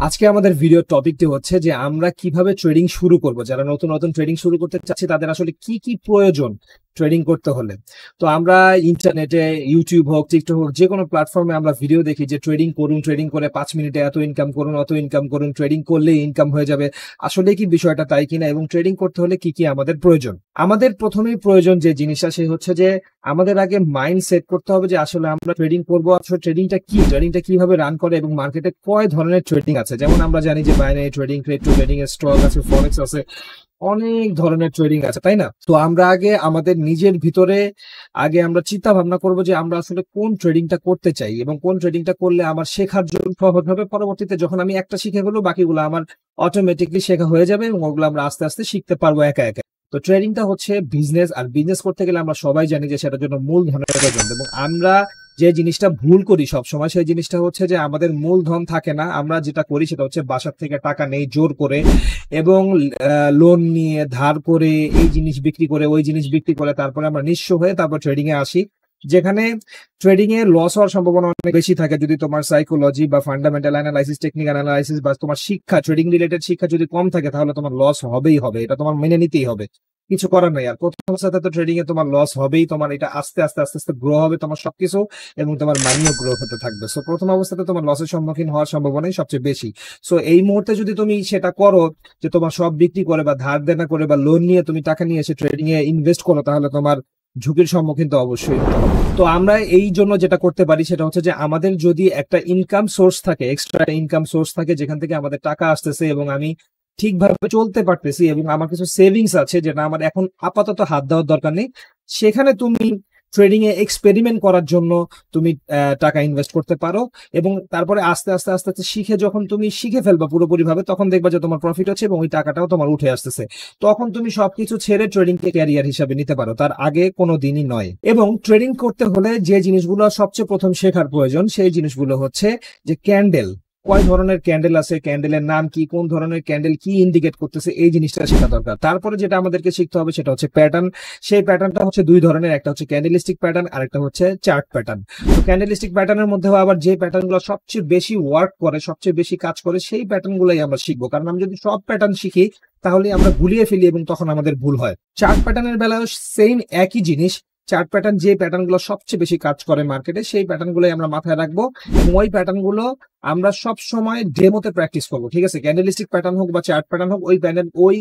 আজকে আমাদের ভিডিও টপিকটি হচ্ছে যে আমরা কিভাবে ট্রেডিং শুরু করব। যারা নতুন নতুন ট্রেডিং শুরু করতে চাচ্ছে তাদের আসলে কি কি প্রয়োজন ট্রেডিং করতে হলে। তো আমরা ইন্টারনেটে, ইউটিউব হোক, টিকটক হোক, যে কোনো প্ল্যাটফর্মে আমরা ভিডিও দেখি যে ট্রেডিং করুন, ট্রেডিং করে 5 মিনিটে এত ইনকাম করুন, অত ইনকাম করুন, ট্রেডিং করলেই ইনকাম হয়ে যাবে। আসলে কি বিষয়টা তাই কিনা, এবং ট্রেডিং করতে হলে কি কি আমাদের প্রয়োজন। আমাদের প্রথমেই প্রয়োজন যে জিনিসটা, সে হচ্ছে যে আমাদের আগে মাইন্ড সেট করতে হবে যে আসলে আমরা ট্রেডিং করবো। আসলে ট্রেডিংটা কি, ট্রেডিংটা কিভাবে রান করে, এবং মার্কেটে কয় ধরনের ট্রেডিং আছে। যেমন আমরা জানি যে binary trading, crypto trading, stock আছে, ফরেক্স আছে, অনেক ধরনের ট্রেডিং আছে, তাই না? তো আমরা আগে আমাদের নিজের ভিতরে আমরা চিন্তা ভাবনা করবো যে আমরা আসলে কোন ট্রেডিংটা করতে চাই এবং কোন ট্রেডিংটা করলে আমার শেখার জন্য সহজ হবে। পরবর্তীতে যখন আমি একটা শিখে গেলো, বাকিগুলো আমার অটোমেটিকলি শেখা হয়ে যাবে এবং ওগুলো আমরা আস্তে আস্তে শিখতে পারবো একা একা। তো ট্রেডিংটা হচ্ছে বিজনেস, আর বিজনেস করতে গেলে আমরা সবাই জানি যে সেটার জন্য মূলধনের প্রয়োজন। এবং আমরা যে জিনিসটা ভুল করি সব সময়, সেই জিনিসটা হচ্ছে যে আমাদের মূলধন থাকে না। আমরা যেটা করি সেটা হচ্ছে বাসার থেকে টাকা নেই জোর করে, এবং লোন নিয়ে, ধার করে, এই জিনিস বিক্রি করে, ওই জিনিস বিক্রি করে, তারপরে আমরা নিঃস্ব হয়ে তারপর ট্রেডিং এ আসি, যেখানে ট্রেডিং এ লস হওয়ার সম্ভাবনা অনেক বেশি থাকে যদি তোমার সাইকোলজি বা ফান্ডামেন্টাল অ্যানালাইসিস, টেকনিক্যাল অ্যানালাইসিস বা তোমার শিক্ষা, ট্রেডিং রিলেটেড শিক্ষা যদি কম থাকে, তাহলে তোমার লস হবেই হবে। এটা তোমার মেনে নিতেই হবে, কিছু করার নাই। আর প্রথম অবস্থাতে তো ট্রেডিং এ তোমার লস হবেই, তোমার এটা আস্তে আস্তে আস্তে আস্তে গ্রো হবে তোমার সবকিছু, এবং তোমার মানিও গ্রো হতে থাকবে। সো প্রথম অবস্থাতে তোমার লসের সম্মুখীন হওয়ার সম্ভাবনাই সবচেয়ে বেশি। সো এই মুহূর্তে যদি তুমি সেটা করো যে তোমার সব বিক্রি করে বা ধার দেনা করে বা লোন নিয়ে তুমি টাকা নিয়ে এসে ট্রেডিং এ ইনভেস্ট করো, তাহলে তোমার ঝুঁকির সম্মুখীন তো অবশ্যই হতে হবে। তো আমরা এই জন্য যেটা করতে পারি সেটা হচ্ছে যে আমাদের যদি একটা ইনকাম সোর্স থাকে, এক্সট্রা ইনকাম সোর্স থাকে, যেখান থেকে আমাদের টাকা আসতেছে এবং আমি ঠিকভাবে চলতে পারতেছি, এবং আমার কিছু সেভিংস আছে যেটা আমার এখন আপাতত হাত দেওয়ার দরকার নেই, সেখানে তুমি ট্রেডিং এ এক্সপেরিমেন্ট করার জন্য তুমি টাকা ইনভেস্ট করতে পারো। এবং তারপরে আস্তে আস্তে আস্তে আস্তে শিখে, যখন তুমি শিখে ফেলবা পুরোপুরি ভাবে, তখন দেখবা যে তোমার প্রফিট হচ্ছে এবং ওই টাকাটাও তোমার উঠে আসতেছে। তখন তুমি সবকিছু ছেড়ে ট্রেডিং কে ক্যারিয়ার হিসাবে নিতে পারো, তার আগে কোনো দিনই নয়। এবং ট্রেডিং করতে হলে যে জিনিসগুলো সবচেয়ে প্রথম শেখার প্রয়োজন, সেই জিনিসগুলো হচ্ছে যে ক্যান্ডেল, কয় ধরনের ক্যান্ডেল আছে, ক্যান্ডেলের নাম কি, কোন ধরনের ক্যান্ডেল কি ইন্ডিকেট করতেছে, এই জিনিসটা শেখা দরকার। তারপরে যেটা আমাদেরকে শিখতে হবে সেটা হচ্ছে প্যাটার্ন। সেই প্যাটার্নটা হচ্ছে দুই ধরনের, একটা হচ্ছে ক্যান্ডেলিস্টিক প্যাটার্ন আর একটা হচ্ছে চার্ট প্যাটার্ন। তো ক্যান্ডেলিস্টিক প্যাটার্নের মধ্যে আবার যে প্যাটার্ন গুলো সবচেয়ে বেশি ওয়ার্ক করে, সবচেয়ে বেশি কাজ করে, সেই প্যাটার্ন গুলাই আমরা শিখবো। কারণ আমি যদি সব প্যাটার্ন শিখি তাহলে আমরা গুলিয়ে ফেলি এবং তখন আমাদের ভুল হয়। চার্ট প্যাটার্নের বেলায় সেম একই জিনিস। চার্ট প্যাটার্ন, যে প্যাটার্ন গুলো সবচেয়ে বেশি কাজ করে মার্কেটে, সেই প্যাটার্ন গুলোই আমরা মাথায় রাখবো এবং ওই প্যাটার্ন গুলো আমরা সব সময় ডেমোতে প্র্যাকটিস করবো। ঠিক আছে, ক্যান্ডেলিস্টিক প্যাটার্ন হোক বা চার্ট প্যাটার্ন হোক, ওই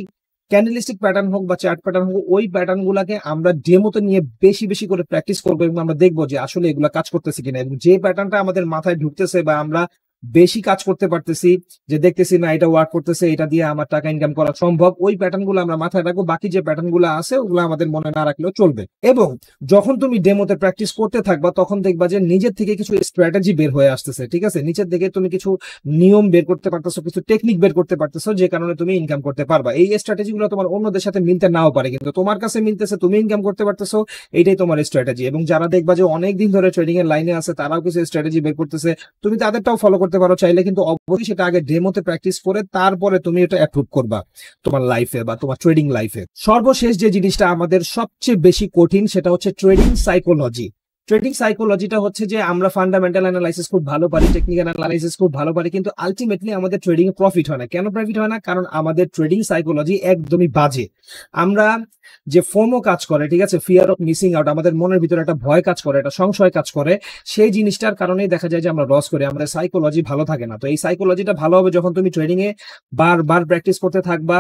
ক্যান্ডেলিস্টিক প্যাটার্ন হোক বা চার্ট প্যাটার্ন হোক, ওই প্যাটার্ন গুলাকে আমরা ডেমোতে নিয়ে বেশি বেশি করে প্র্যাকটিস করবো, এবং আমরা দেখবো যে আসলে এগুলা কাজ করতেছে কিনা। এবং যে প্যাটার্নটা আমাদের মাথায় ঢুকতেছে বা আমরা বেশি কাজ করতে পারতেছি, যে দেখতেছি না এটা ওয়ার্ক করতেছে, এটা দিয়ে আমার টাকা ইনকাম করা সম্ভব, ওই প্যাটার্ন গুলো আমরা মাথায় রাখবো। বাকি যে প্যাটার্ন গুলো আছে ওগুলো আমাদের মনে না রাখলেও চলবে। এবং যখন তুমি ডেমোতে প্র্যাকটিস করতে থাকবা, তখন দেখবা যে নিজের থেকে কিছু স্ট্র্যাটেজি বের হয়ে আসতেছে। ঠিক আছে, নিচের দিকে তুমি কিছু নিয়ম বের করতে পারতেছো, কিছু টেকনিক বের করতে পারতেছো, যে কারণে তুমি ইনকাম করতে পারবা। এই স্ট্র্যাটেজি গুলো তোমার অন্যদের সাথে মিলতে নাও পারে, কিন্তু তোমার কাছে মিলতেছে, তুমি ইনকাম করতে পারতেছো, এইটাই তোমার স্ট্র্যাটেজি। এবং যারা দেখবা যে অনেক দিন ধরে ট্রেডিং এর লাইনে আছে, তারাও কিছু স্ট্র্যাটেজি বের করতেছে, তুমি তাদেরটাও ফলো করতে পারো চাইলে, কিন্তু অবশ্যই সেটা আগে ডেমোতে প্র্যাকটিস করে তারপরে তুমি এটা অ্যাপ্রুভ করবা তোমার লাইফে বা তোমার ট্রেডিং লাইফে। সর্বশেষ যে জিনিসটা আমাদের সবচেয়ে বেশি কঠিন, সেটা হচ্ছে ট্রেডিং সাইকোলজি। ট্রেডিং সাইকোলজিটা হচ্ছে যে আমরা ফান্ডামেন্টাল অ্যানালাইসিস খুব ভালো পারি, টেকনিক্যাল অ্যানালাইসিস খুব ভালো পারি, কিন্তু আলটিমেটলি আমাদের ট্রেডিং এ প্রফিট হয় না। কেন প্রফিট হয় না? কারণ আমাদের ট্রেডিং সাইকোলজি একদমই বাজে। আমরা যে ফোমো কাজ করে, ঠিক আছে, ফিয়ার অফ মিসিং আউট, আমাদের মনের ভিতরে একটা ভয় কাজ করে, একটা সংশয় কাজ করে, সেই জিনিসটার কারণেই দেখা যায় যে আমরা লস করি, আমাদের সাইকোলজি ভালো থাকে না। তো এই সাইকোলজিটা ভালো হবে যখন তুমি ট্রেডিং এ বারবার প্র্যাকটিস করতে থাকবা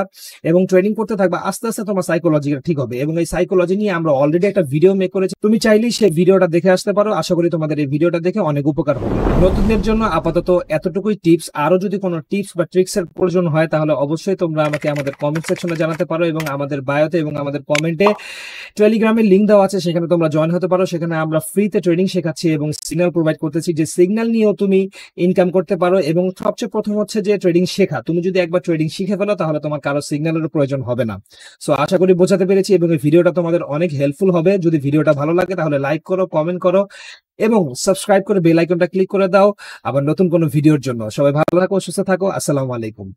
এবং ট্রেডিং করতে থাকবা, আস্তে আস্তে তোমার সাইকোলজিটা ঠিক হবে। এবং এই সাইকোলজি নিয়ে আমরা অলরেডি একটা ভিডিও মেক করেছি, তুমি চাইলেই সেই ভিডিওটা দেখে আসতে পারো। আশা করি তোমাদের এই ভিডিওটা দেখে অনেক উপকার হবে। নতুনদের জন্য আপাতত এতটুকুই টিপস। আরো যদি কোনো টিপস বা ট্রিক্স এর প্রয়োজন হয়, তাহলে অবশ্যই তোমরা আমাকে আমাদের কমেন্ট সেকশনে জানাতে পারো, এবং আমাদের বায়োতে এবং আমাদের কমেন্টে টেলিগ্রামের লিঙ্ক দেওয়া আছে, সেখানে তোমরা জয়েন হতে পারো। সেখানে আমরা ফ্রিতে ট্রেডিং শেখাচ্ছি এবং সিগন্যাল প্রোভাইড করতেছি, যে সিগন্যাল নিয়েও তুমি ইনকাম করতে পারো। এবং সবচেয়ে প্রথম হচ্ছে যে ট্রেডিং শেখা, তুমি যদি একবার ট্রেডিং শিখে ফেলো তাহলে তোমার কারো সিগন্যালের প্রয়োজন হবে না। সো আশা করি বোঝাতে পেরেছি, এবং এই ভিডিওটা তোমাদের অনেক হেল্পফুল হবে। যদি ভিডিওটা ভালো লাগে তাহলে লাইক করো, কমেন্ট করো এবং সাবস্ক্রাইব করে বেল আইকনটা ক্লিক করে দাও আবার নতুন কোনো ভিডিওর জন্য। সবাই ভালো থাকো, সুস্থ থাকো। আসসালামু আলাইকুম।